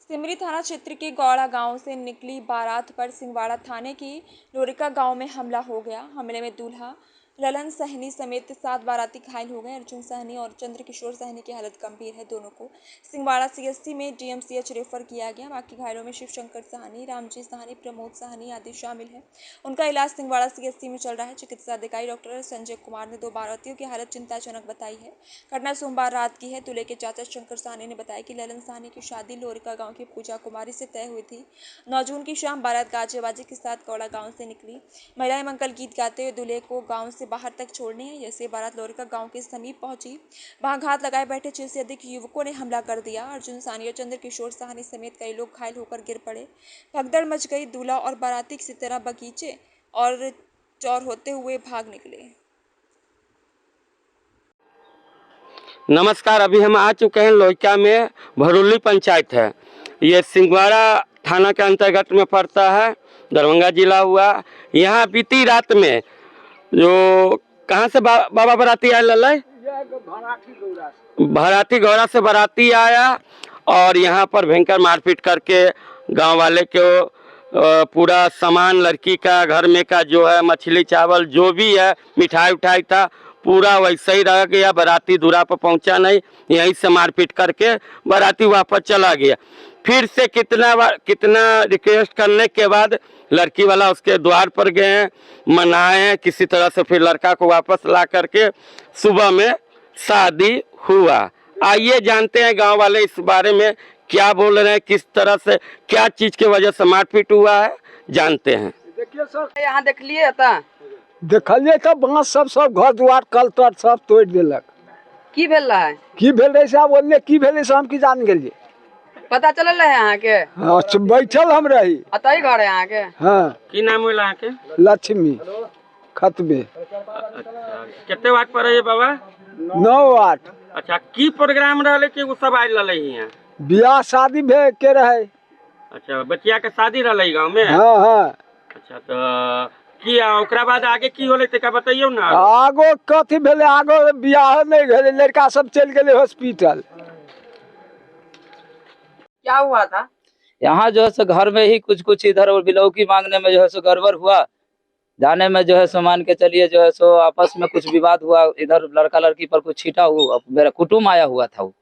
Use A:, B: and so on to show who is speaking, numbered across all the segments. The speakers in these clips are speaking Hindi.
A: सिमरी थाना क्षेत्र के गौड़ा गांव से निकली बारात पर सिंगवाड़ा थाने की लोरिका गांव में हमला हो गया। हमले में दूल्हा ललन सहनी समेत 7 बाराती घायल हो गए। अर्जुन सहनी और चंद्रकिशोर सहनी की हालत गंभीर है। दोनों को सिंगवाड़ा सीएससी में डीएमसीएच रेफर किया गया। बाकी घायलों में शिवशंकर सहनी, रामजी सहनी, प्रमोद सहनी आदि शामिल है। उनका इलाज सिंगवाड़ा सीएससी में चल रहा है। चिकित्सा अधिकारी डॉक्टर संजय कुमार ने 2 बारातियों की हालत चिंताजनक बताई है। घटना सोमवार रात की है। दूल्हे के चाचा शंकर सहनी ने बताया कि ललन सहनी की शादी लोरिका गांव की पूजा कुमारी से तय हुई थी। 9 जून की शाम बारात गाजे बाजे के साथ गौड़ा गांव से निकली। महिलाएं मंगल गीत गाते हुए दूल्हे को गांव से बाहर तक छोड़ने हैं। जैसे बारात लोरिका गांव के समीप पहुंची, वहां घात लगाए बैठे 6 से अधिक युवकों ने हमला कर दिया। अर्जुन सहनी और चंद्रकिशोर सहनी समेत कई लोग घायल होकर गिर पड़े। भगदड़ मच गई। दूल्हा और बाराती किसी तरह बगीचे और चौर होते हुए भाग निकले।
B: नमस्कार, अभी हम आ चुके हैं लोहिका में। भरूली पंचायत है, ये सिंगवाड़ा थाना के अंतर्गत में पड़ता है, दरभंगा जिला हुआ। यहाँ बीती रात में जो कहाँ से बाबा बाराती आया लल्ला, भराती गौड़ा से बाराती आया और यहाँ पर भयंकर मारपीट करके गांव वाले को पूरा सामान लड़की का घर में का जो है मछली चावल जो भी है मिठाई उठाई था पूरा वैसे ही रह गया। बाराती दूरा पर पहुंचा नहीं, यहीं से मारपीट करके बाराती वापस चला गया। फिर से कितना रिक्वेस्ट करने के बाद लड़की वाला उसके द्वार पर गए, मनाए हैं किसी तरह से। फिर लड़का को वापस ला करके सुबह में शादी हुआ। आइए जानते हैं गांव वाले इस बारे में क्या बोल रहे हैं, किस तरह से क्या चीज की वजह से मारपीट हुआ है, जानते हैं।
C: देखिए सर, यहाँ देखलिए देखलिए तो बांस सब घर द्वार कल तर सब तोड़ दिलक।
D: की भेल रहा है?
C: की भेल रहे से बोलने की भेल से हम की जान गेलिए।
D: पता चलल है यहाँ के?
C: अच्छा, बैठल हम रही।
D: अतई घर है यहाँ के?
C: हाँ।
B: की नाम होला यहाँ के?
C: लक्ष्मी खतबे।
B: कितने वाट पर है बाबा?
C: 9 वाट।
B: अच्छा, की प्रोग्राम रहे कि वो सब आयल रहे हैं?
C: ब्याह शादी भे के रहे।
B: अच्छा, बचिया के शादी रहे गाँव में?
C: हाँ हाँ।
B: अच्छा, तो की ओकरा बाद आगे की होले ते का बताइयो ना।
C: आगो कथी भेले, आगो ब्याह नहीं भेले, लड़का सब चल गए हॉस्पिटल।
D: क्या हुआ था?
E: यहाँ जो है सो घर में ही कुछ इधर और बिलौकी मांगने में जो है सो गड़बड़ हुआ। जाने में जो है सो मान के चलिए जो है सो आपस में कुछ विवाद हुआ। इधर लड़का लड़की पर कुछ छीटा हुआ। मेरा कुटुम्ब आया हुआ था वो,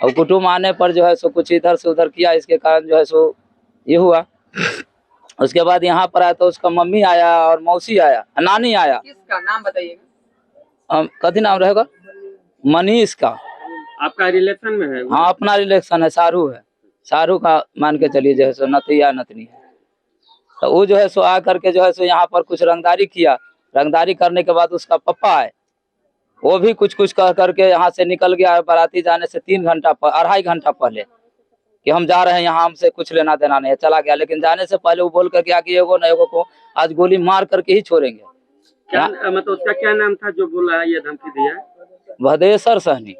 E: और कुटुम्ब आने पर जो है सो कुछ इधर से उधर किया। इसके कारण जो है सो ये हुआ। उसके बाद यहाँ पर आया तो उसका मम्मी आया और मौसी आया, नानी आया।
D: किसका नाम बताइएगा?
E: कथी नाम रहेगा? मनीष का।
B: आपका रिलेशन में है?
E: हाँ, अपना रिलेशन है, शाहरुख है। शाहरुख का मान के चलिए जो है सो नतिया नतनी है। तो वो जो है सो आ करके जो है सो यहाँ पर कुछ रंगदारी किया। रंगदारी करने के बाद उसका पप्पा आए, वो भी कुछ कह करके यहाँ से निकल गया। बाराती जाने से 2.5 घंटा पहले कि हम जा रहे हैं, यहाँ हमसे कुछ लेना देना नहीं है, चला गया। लेकिन जाने से पहले वो बोल कर गया कि एगो न एगो को आज गोली मार करके ही छोड़ेंगे।
B: क्या मतलब उसका क्या नाम था जो बोला ये धमकी दिया?
E: भदेसर सहनी।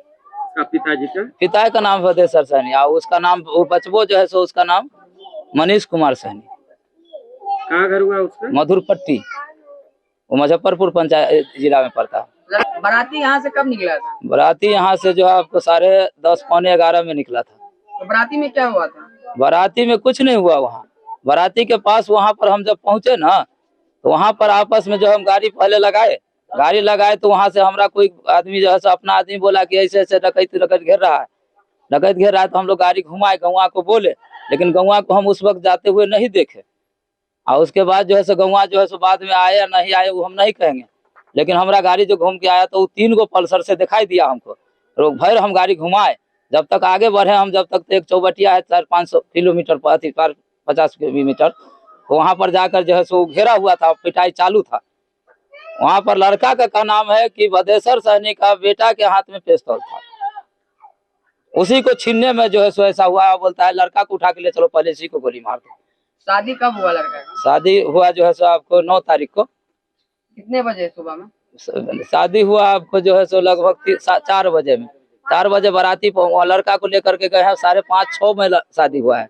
B: पिताजी का?
E: पिता का नाम भदेसर सहनी, और उसका नाम वो बचबो जो है सो उसका नाम मनीष कुमार सहनी।
B: कहाँ घर हुआ उसका?
E: मधुरपट्टी, वो मुजफ्फरपुर पंचायत जिला में पड़ता है।
D: बाराती यहाँ से कब निकला था?
E: बाराती यहाँ से जो है आपको 10:30 पौने 11 में निकला था।
D: तो बाराती में क्या हुआ था?
E: बाराती में कुछ नहीं हुआ। वहाँ बाराती के पास वहाँ पर हम जब पहुँचे ना, तो वहाँ पर आपस में जो हम गाड़ी पहले लगाए तो वहाँ से हमारा कोई आदमी जो है सो अपना आदमी बोला कि ऐसे ऐसे डकैत घेर रहा है। तो हम लोग गाड़ी घुमाए, गौवा को बोले, लेकिन गौवा को हम उस वक्त जाते हुए नहीं देखे। और उसके बाद जो है सो गौवा जो है सो बाद में आए या नहीं आए वो हम नहीं कहेंगे, लेकिन हमारा गाड़ी जो घूम के आया तो वो 3 गो पल्सर से दिखाई दिया हमको। रोक भर हम गाड़ी घुमाए, जब तक आगे बढ़े हम, जब तक एक चौबटिया है 400-500 किलोमीटर 50 किलोमीटर, वहाँ पर जाकर जो है सो घेरा हुआ था, पिटाई चालू था। वहाँ पर लड़का का नाम है कि भदेसर सहनी का बेटा के हाथ में पिस्तौल था। उसी को छीनने में जो है सो ऐसा हुआ। बोलता है लड़का को उठा के ले चलो, पहले इसी को गोली मार दो।
D: शादी कब हुआ लड़का का?
E: शादी हुआ जो है सो आपको 9 तारीख को।
D: कितने बजे सुबह में?
E: शादी हुआ आपको जो है सो लगभग 4 बजे में। 4 बजे बाराती लड़का को लेकर के गए हैं, 5:30-6 में शादी हुआ है।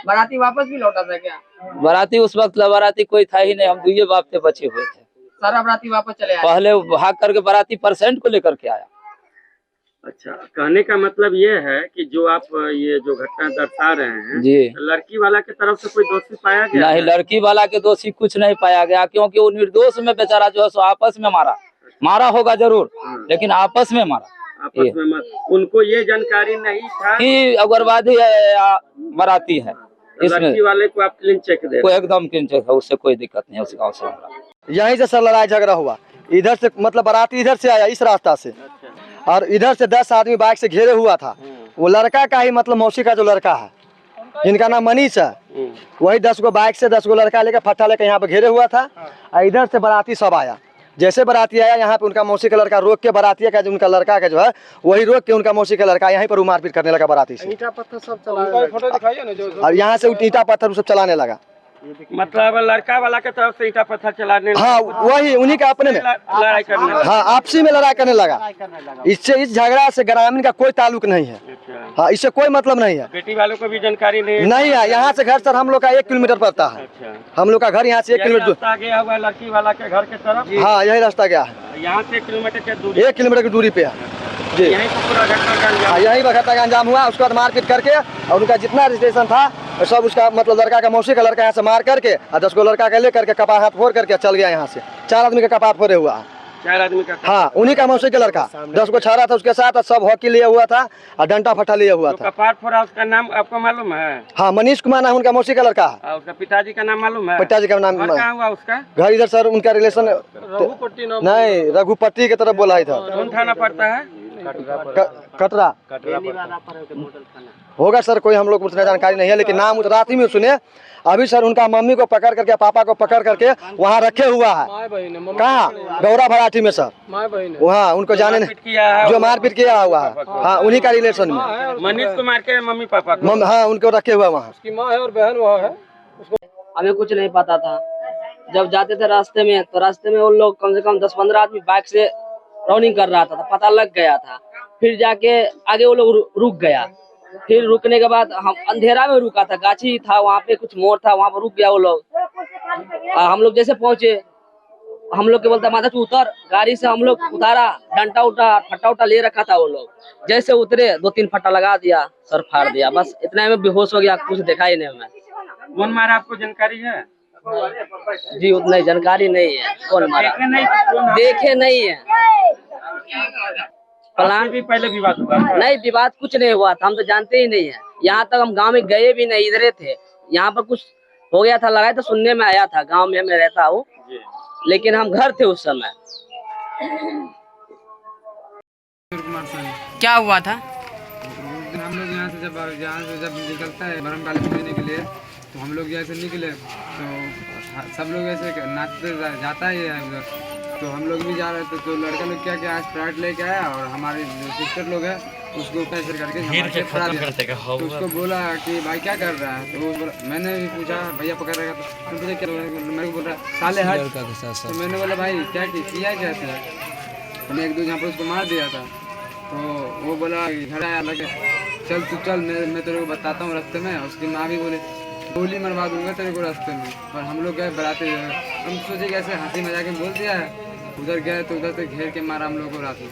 D: बाराती वापस भी लौटा था क्या?
E: बाराती उस वक्त बाराती कोई था ही नहीं, हम 2 बाप से बचे हुए थे।
D: सारा बाराती वापस चले आए?
E: पहले भाग करके बाराती % को लेकर के आया।
B: अच्छा, कहने का मतलब ये है कि जो आप ये जो घटना दर्शा रहे हैं
E: जी
B: लड़की वाला की तरफ से कोई दोषी पाया गया
E: नहीं,
B: है?
E: लड़की वाला के दोषी कुछ नहीं पाया गया, क्योंकि वो निर्दोष में बेचारा जो है सो आपस में मारा होगा जरूर, लेकिन आपस में मारा।
B: आपस में उनको ये जानकारी नहीं था
E: कि उग्रवादी है या बाराती है। इसमें
B: लड़की वाले को आप क्लीन चेक दे
E: कोई एकदम क्लीन चेक है, उससे कोई दिक्कत नहीं है उस गाँव से हमारा।
F: यहीं से सर लड़ाई झगड़ा हुआ, इधर से मतलब बाराती इधर से आया इस रास्ता से, और इधर से 10 आदमी बाइक से घेरे हुआ था। वो लड़का का ही मतलब मौसी का जो लड़का है जिनका नाम मनीष है, वही 10 गो बाइक से 10 गो लड़का लेकर फट्टा लेकर यहाँ पे घेरे हुआ था। और इधर से बाराती सब आया, जैसे बाराती आया यहाँ पे उनका मौसी का लड़का रोक के बाराती का जो उनका लड़का का जो है वही रोक के उनका मौसी का लड़का यहीं पर मारपीट करने लगा बाराती से।
C: ईंटा पत्थर सब चला,
F: और यहाँ से ईंटा पत्थर सब चलाने लगा।
B: मतलब लड़का वाला के तरफ से ईंटा पत्थर चलाने
F: हाँ वही उन्हीं का अपने में
B: लड़ाई करने लगा।
F: हाँ आपसी में लड़ाई करने लगा। इससे इस झगड़ा से ग्रामीण का कोई ताल्लुक नहीं है। हाँ इससे कोई मतलब नहीं है।
B: बेटी वालों को भी जानकारी
F: नहीं है। यहाँ से घर सर हम लोग का 1 किलोमीटर पड़ता है। हम लोग का घर यहाँ से 1 किलोमीटर
B: रास्ता गया हुआ लड़की वाला के घर के तरफ।
F: हाँ यही रास्ता गया है,
B: यहाँ से 1 किलोमीटर के दूरी
F: 1 किलोमीटर की दूरी पे है जी।
B: यहीं पर पूरा घटना का अंजाम।
F: हाँ यही घटना का अंजाम हुआ। उसके बाद मारपीट करके और उनका जितना रजिस्ट्रेशन था सब उसका मतलब लड़का का मौसी का लड़का यहाँ से मार करके और 10 गो लड़का का ले करके कपार हाथ फोड़ करके चल गया यहाँ से। 4 आदमी का कपार फोड़े हुआ है।
B: 4 आदमी का।
F: हाँ उन्हीं का मौसी का लड़का 10 गो छाड़ा था उसके साथ और सब हॉकी लिया हुआ था और डंडा फट्टा लिया हुआ था।
B: कपार फोड़ा उसका नाम आपको मालूम है?
F: हाँ मनीष कुमार नाम उनका मौसी का लड़का है।
B: उसका पिताजी का नाम मालूम है?
F: पिताजी का नाम
B: कहाँ हुआ उसका
F: घर इधर सर उनका रिलेशन नहीं रघुपति की तरफ बोला ही था।
B: कौन थाना पड़ता है?
F: कटरा होगा सर, कोई हम लोग उतना जानकारी नहीं है, लेकिन नाम रात ही में सुने। अभी सर उनका मम्मी को पकड़ करके पापा को पकड़ करके वहाँ रखे हुआ है। कहाँ? गौरा भराठी में सर, वहाँ उनको जाने जो मारपीट किया हुआ है। हाँ उन्हीं का रिलेशन में
B: मनीष कुमार के मम्मी पापा को।
F: हाँ उनको रखे हुआ वहाँ।
C: उसकी माँ है और बहन वहाँ है।
D: हमें कुछ नहीं पता था। जब जाते थे रास्ते में तो रास्ते में उन लोग कम से कम 10-15 आदमी बाइक से रनिंग कर रहा था, तो पता लग गया था। फिर जाके आगे वो लोग रुक गया। फिर रुकने के बाद हम अंधेरा में रुका था, गाछी था वहाँ पे, कुछ मोड़ था वहाँ पर रुक गया वो लोग। हम लोग जैसे पहुंचे हम लोग के बोलता माता तू उतर। गाड़ी से हम लोग उतारा, डंटा उठा फट्टा उठा ले रखा था वो लोग। जैसे उतरे 2-3 फट्टा लगा दिया, सर फाड़ दिया, बस इतना में बेहोश हो गया, कुछ देखा ही नहीं। मैं
B: कौन मारा आपको जानकारी है?
D: जी उतना जानकारी नहीं है कौन मारा, देखे नहीं है। प्लान
B: भी पहले विवाद हुआ?
D: नहीं, विवाद कुछ नहीं हुआ था, हम तो जानते ही नहीं है। यहाँ तक हम गांव में गए भी नहीं, इधरे थे। यहाँ पर कुछ हो गया था लगाए तो सुनने में आया था। गांव में मैं रहता हूँ, लेकिन हम घर थे उस समय।
G: क्या हुआ था?
H: हम लोग यहाँ से जब निकलता है बरम वाले पीने के लिए, तो हम लोग जैसे निकले तो सब लोग ऐसे नाचते जाता ही है उधर। तो हम लोग भी जा रहे थे, तो लड़का लोग क्या क्या स्प्राइट लेके आया और हमारे सिस्टर लोग है उसको कैसे करके तो उसको बोला कि भाई क्या कर रहा है। तो वो मैंने भी पूछा भैया पकड़ रहा था, तो मुझे क्या मेरे को बोल रहा है साले हट। तो मैंने बोला भाई क्या किया क्या था। मैंने 1-2 यहाँ पर उसको मार दिया था। तो वो बोला घर आया लगे चल तू चल, मैं तेरे को बताता हूँ रास्ते में। उसकी माँ भी बोले गोली मरवा दूंगा तेरे को रास्ते में। और हम लोग गए बराते, हम सोचे कैसे हंसी मजाक में बोल दिया है। उधर गए तो उधर से घेर के मारा हम लोग को रात में।